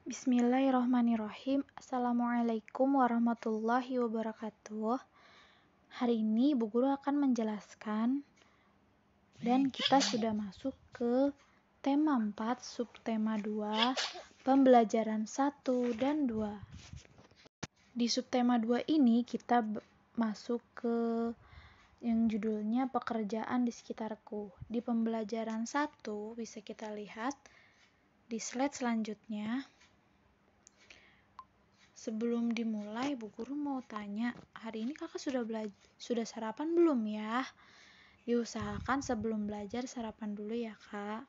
Bismillahirrahmanirrahim. Assalamualaikum warahmatullahi wabarakatuh. Hari ini Bu Guru akan menjelaskan dan kita sudah masuk ke tema 4, subtema 2, pembelajaran 1 dan 2. Di subtema 2 ini kita masuk ke yang judulnya pekerjaan di sekitarku. Di pembelajaran 1 bisa kita lihat di slide selanjutnya. Sebelum dimulai, Bu Guru mau tanya, hari ini kakak sudah sarapan belum ya? Diusahakan sebelum belajar sarapan dulu ya kak.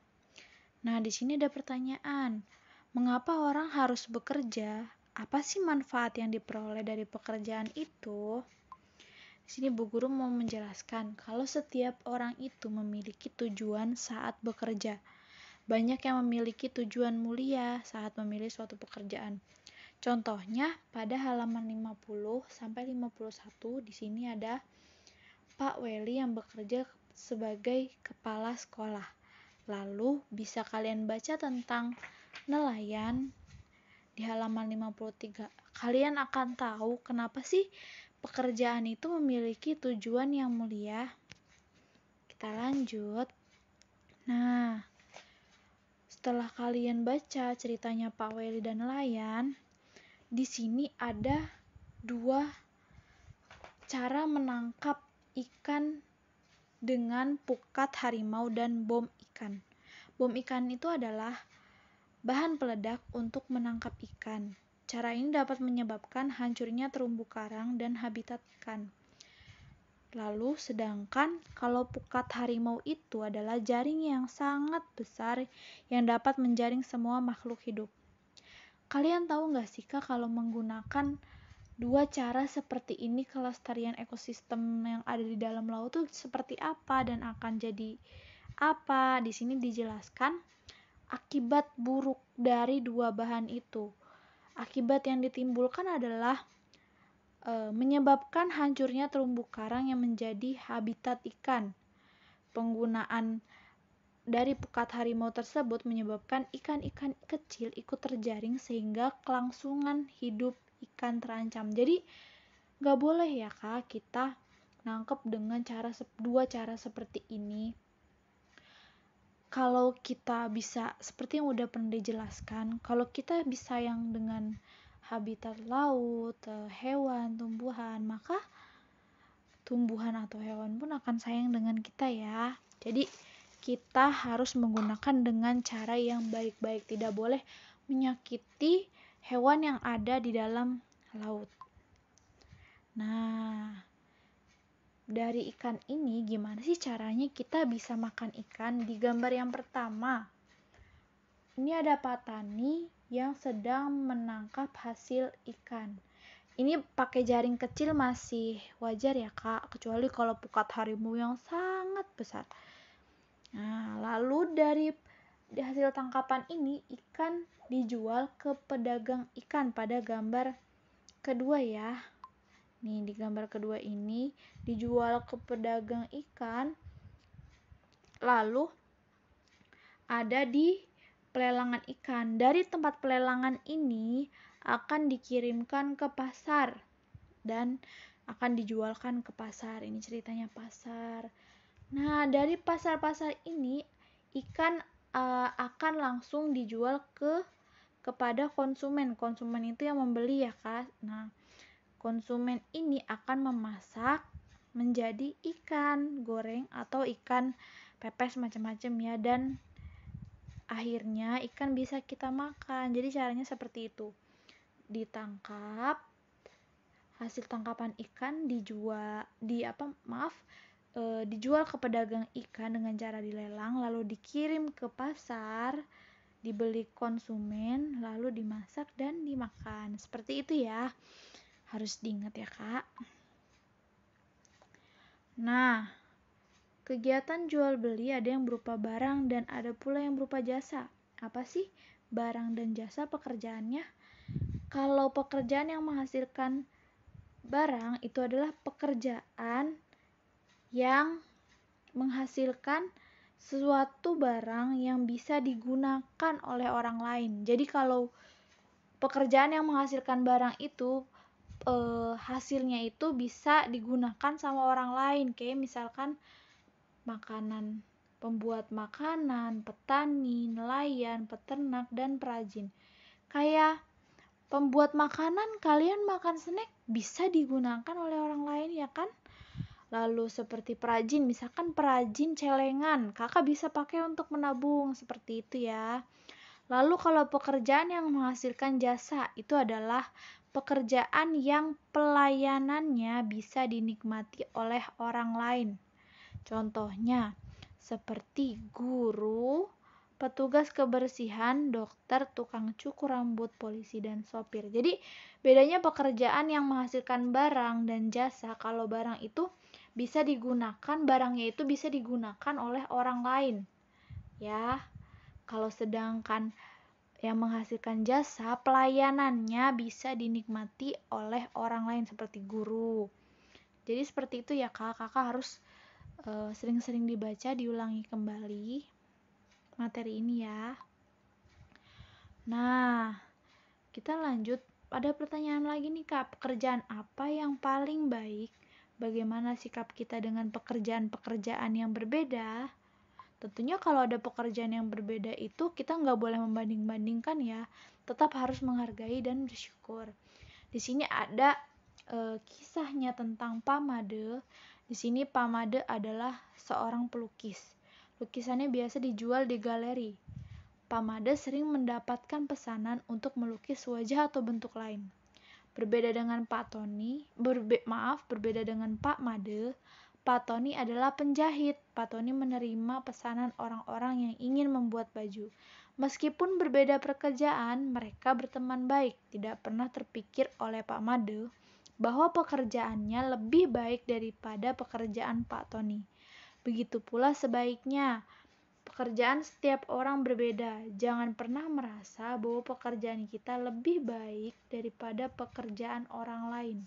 Nah, di sini ada pertanyaan, mengapa orang harus bekerja? Apa sih manfaat yang diperoleh dari pekerjaan itu? Di sini Bu Guru mau menjelaskan, kalau setiap orang itu memiliki tujuan saat bekerja. Banyak yang memiliki tujuan mulia saat memilih suatu pekerjaan. Contohnya pada halaman 50 sampai 51 di sini ada Pak Weli yang bekerja sebagai kepala sekolah. Lalu bisa kalian baca tentang nelayan di halaman 53. Kalian akan tahu kenapa sih pekerjaan itu memiliki tujuan yang mulia. Kita lanjut. Nah, setelah kalian baca ceritanya Pak Weli dan nelayan, di sini ada 2 cara menangkap ikan dengan pukat harimau dan bom ikan. Bom ikan itu adalah bahan peledak untuk menangkap ikan. Cara ini dapat menyebabkan hancurnya terumbu karang dan habitat ikan. Lalu sedangkan kalau pukat harimau itu adalah jaring yang sangat besar yang dapat menjaring semua makhluk hidup. Kalian tahu nggak sih kak kalau menggunakan 2 cara seperti ini kelestarian ekosistem yang ada di dalam laut tuh seperti apa dan akan jadi apa? Di sini dijelaskan akibat buruk dari 2 bahan itu. Akibat yang ditimbulkan adalah menyebabkan hancurnya terumbu karang yang menjadi habitat ikan. Penggunaan dari pukat harimau tersebut menyebabkan ikan-ikan kecil ikut terjaring sehingga kelangsungan hidup ikan terancam. Jadi gak boleh ya kak kita nangkep dengan 2 cara seperti ini. Kalau kita bisa seperti yang udah pernah dijelaskan, kalau kita bisa yang dengan habitat laut, hewan, tumbuhan, maka tumbuhan atau hewan pun akan sayang dengan kita ya. Jadi kita harus menggunakan dengan cara yang baik-baik, tidak boleh menyakiti hewan yang ada di dalam laut. Nah, dari ikan ini gimana sih caranya kita bisa makan ikan? Di gambar yang pertama, ini ada petani yang sedang menangkap hasil ikan. Ini pakai jaring kecil masih wajar ya kak, kecuali kalau pukat harimau yang sangat besar. Nah, lalu dari hasil tangkapan ini ikan dijual ke pedagang ikan pada gambar kedua ya. Nih di gambar kedua ini dijual ke pedagang ikan. Lalu ada di pelelangan ikan. Dari tempat pelelangan ini akan dikirimkan ke pasar dan akan dijualkan ke pasar. Ini ceritanya pasar. Nah, dari pasar-pasar ini ikan akan langsung dijual kepada konsumen. Konsumen itu yang membeli ya, Kak. Nah, konsumen ini akan memasak menjadi ikan goreng atau ikan pepes macam-macam ya, dan akhirnya ikan bisa kita makan. Jadi caranya seperti itu. Ditangkap, hasil tangkapan ikan dijual dijual ke pedagang ikan dengan cara dilelang, lalu dikirim ke pasar, dibeli konsumen, lalu dimasak dan dimakan. Seperti itu ya. Harus diingat ya, Kak. Nah, kegiatan jual beli ada yang berupa barang dan ada pula yang berupa jasa. Apa sih barang dan jasa pekerjaannya? Kalau pekerjaan yang menghasilkan barang itu adalah pekerjaan yang menghasilkan sesuatu barang yang bisa digunakan oleh orang lain. Jadi kalau pekerjaan yang menghasilkan barang itu hasilnya itu bisa digunakan sama orang lain, kayak misalkan makanan, pembuat makanan, petani, nelayan, peternak, dan perajin. Kayak pembuat makanan, kalian makan snack bisa digunakan oleh orang lain ya kan? Lalu seperti perajin, misalkan perajin celengan, kakak bisa pakai untuk menabung, seperti itu ya. Lalu kalau pekerjaan yang menghasilkan jasa, itu adalah pekerjaan yang pelayanannya bisa dinikmati oleh orang lain. Contohnya, seperti guru, petugas kebersihan, dokter, tukang cukur rambut, polisi, dan sopir. Jadi, bedanya pekerjaan yang menghasilkan barang dan jasa, kalau barang itu bisa digunakan, barangnya itu bisa digunakan oleh orang lain. Ya, kalau sedangkan yang menghasilkan jasa, pelayanannya bisa dinikmati oleh orang lain seperti guru. Jadi seperti itu ya kak, kakak harus sering-sering dibaca, diulangi kembali materi ini ya. Nah, kita lanjut pada pertanyaan lagi nih kak, pekerjaan apa yang paling baik? Bagaimana sikap kita dengan pekerjaan-pekerjaan yang berbeda? Tentunya kalau ada pekerjaan yang berbeda itu kita nggak boleh membanding-bandingkan ya, tetap harus menghargai dan bersyukur. Di sini ada kisahnya tentang Pak Made. Di sini Pak Made adalah seorang pelukis. Lukisannya biasa dijual di galeri. Pak Made sering mendapatkan pesanan untuk melukis wajah atau bentuk lain. Berbeda dengan Pak Tony, berbeda dengan Pak Made, Pak Tony adalah penjahit. Pak Tony menerima pesanan orang-orang yang ingin membuat baju. Meskipun berbeda pekerjaan, mereka berteman baik. Tidak pernah terpikir oleh Pak Made bahwa pekerjaannya lebih baik daripada pekerjaan Pak Tony. Begitu pula sebaiknya. Pekerjaan setiap orang berbeda. Jangan pernah merasa bahwa pekerjaan kita lebih baik daripada pekerjaan orang lain.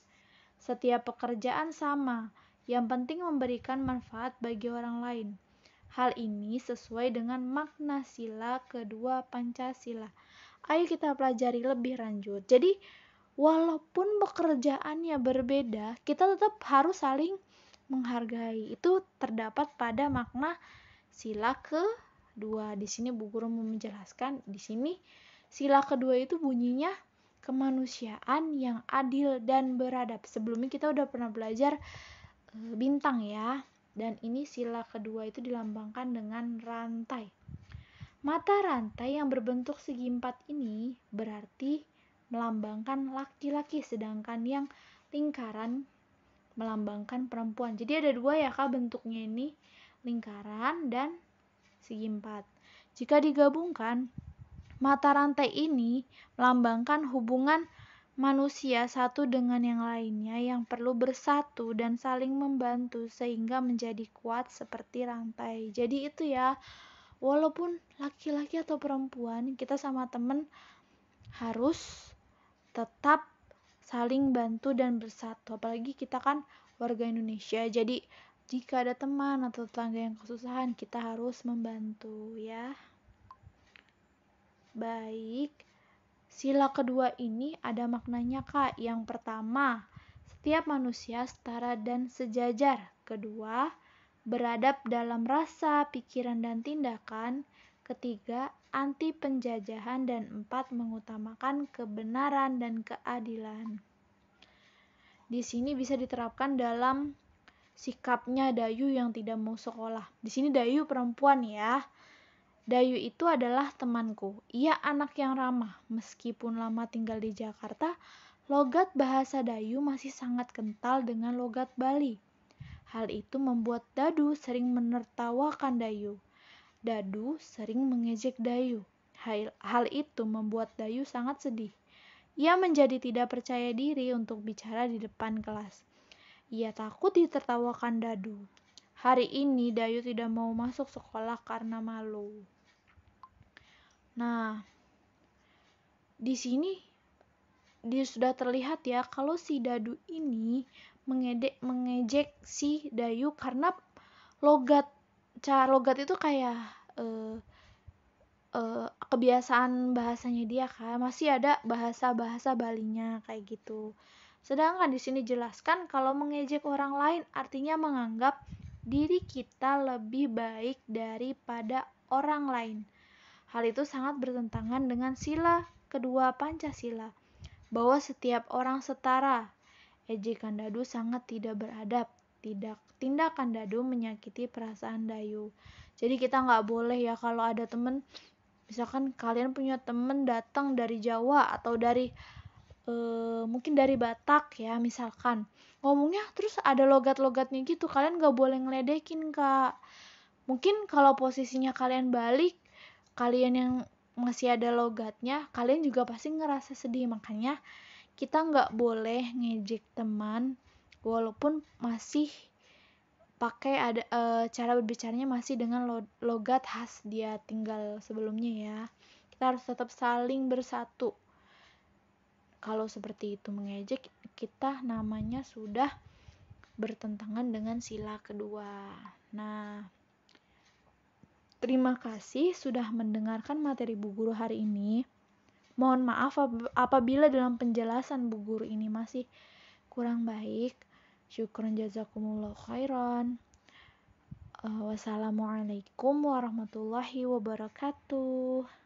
Setiap pekerjaan sama. Yang penting memberikan manfaat bagi orang lain. Hal ini sesuai dengan makna sila kedua Pancasila. Ayo kita pelajari lebih lanjut. Jadi, walaupun pekerjaannya berbeda, kita tetap harus saling menghargai. Itu terdapat pada makna sila kedua. Di sini Bu Guru mau menjelaskan, di sini sila kedua itu bunyinya kemanusiaan yang adil dan beradab. Sebelumnya kita udah pernah belajar bintang ya, dan ini sila kedua itu dilambangkan dengan rantai. Mata rantai yang berbentuk segi empat ini berarti melambangkan laki-laki, sedangkan yang lingkaran melambangkan perempuan. Jadi ada dua ya kak bentuknya ini, lingkaran dan segi empat. Jika digabungkan, mata rantai ini melambangkan hubungan manusia satu dengan yang lainnya yang perlu bersatu dan saling membantu sehingga menjadi kuat seperti rantai. Jadi itu ya, walaupun laki-laki atau perempuan, kita sama temen harus tetap saling bantu dan bersatu. Apalagi kita kan warga Indonesia, jadi jika ada teman atau tetangga yang kesusahan, kita harus membantu ya. Baik. Sila kedua ini ada maknanya kak. Yang pertama, setiap manusia setara dan sejajar. Kedua, beradab dalam rasa, pikiran, dan tindakan. Ketiga, anti penjajahan. Dan empat, mengutamakan kebenaran dan keadilan. Di sini bisa diterapkan dalam sikapnya Dayu yang tidak mau sekolah. Di sini Dayu perempuan ya. Dayu itu adalah temanku. Ia anak yang ramah. Meskipun lama tinggal di Jakarta, logat bahasa Dayu masih sangat kental dengan logat Bali. Hal itu membuat Dadu sering menertawakan Dayu. Dadu sering mengejek Dayu. Hal itu membuat Dayu sangat sedih. Ia menjadi tidak percaya diri untuk bicara di depan kelas. Ia takut ditertawakan Dadu. Hari ini Dayu tidak mau masuk sekolah karena malu. Nah, di sini dia sudah terlihat ya kalau si Dadu ini mengejek si Dayu karena logat itu kayak kebiasaan bahasanya dia kan, masih ada bahasa-bahasa Balinya kayak gitu. Sedangkan di sini jelaskan kalau mengejek orang lain artinya menganggap diri kita lebih baik daripada orang lain. Hal itu sangat bertentangan dengan sila kedua Pancasila, bahwa setiap orang setara. Ejekan dadu sangat tidak beradab. Tindakan dadu menyakiti perasaan dayu. Jadi kita nggak boleh ya kalau ada temen, misalkan kalian punya temen datang dari Jawa atau dari mungkin dari Batak ya misalkan, ngomongnya terus ada logat-logatnya gitu, kalian nggak boleh ngeledekin Kak. Mungkin kalau posisinya kalian balik, kalian yang masih ada logatnya, kalian juga pasti ngerasa sedih. Makanya kita nggak boleh ngejek teman walaupun masih pakai ada cara berbicaranya masih dengan logat khas dia tinggal sebelumnya ya. Kita harus tetap saling bersatu. Kalau seperti itu mengejek, kita namanya sudah bertentangan dengan sila kedua. Nah, terima kasih sudah mendengarkan materi Bu Guru hari ini. Mohon maaf apabila dalam penjelasan Bu Guru ini masih kurang baik. Syukran jazakumullah khairan. Wassalamualaikum warahmatullahi wabarakatuh.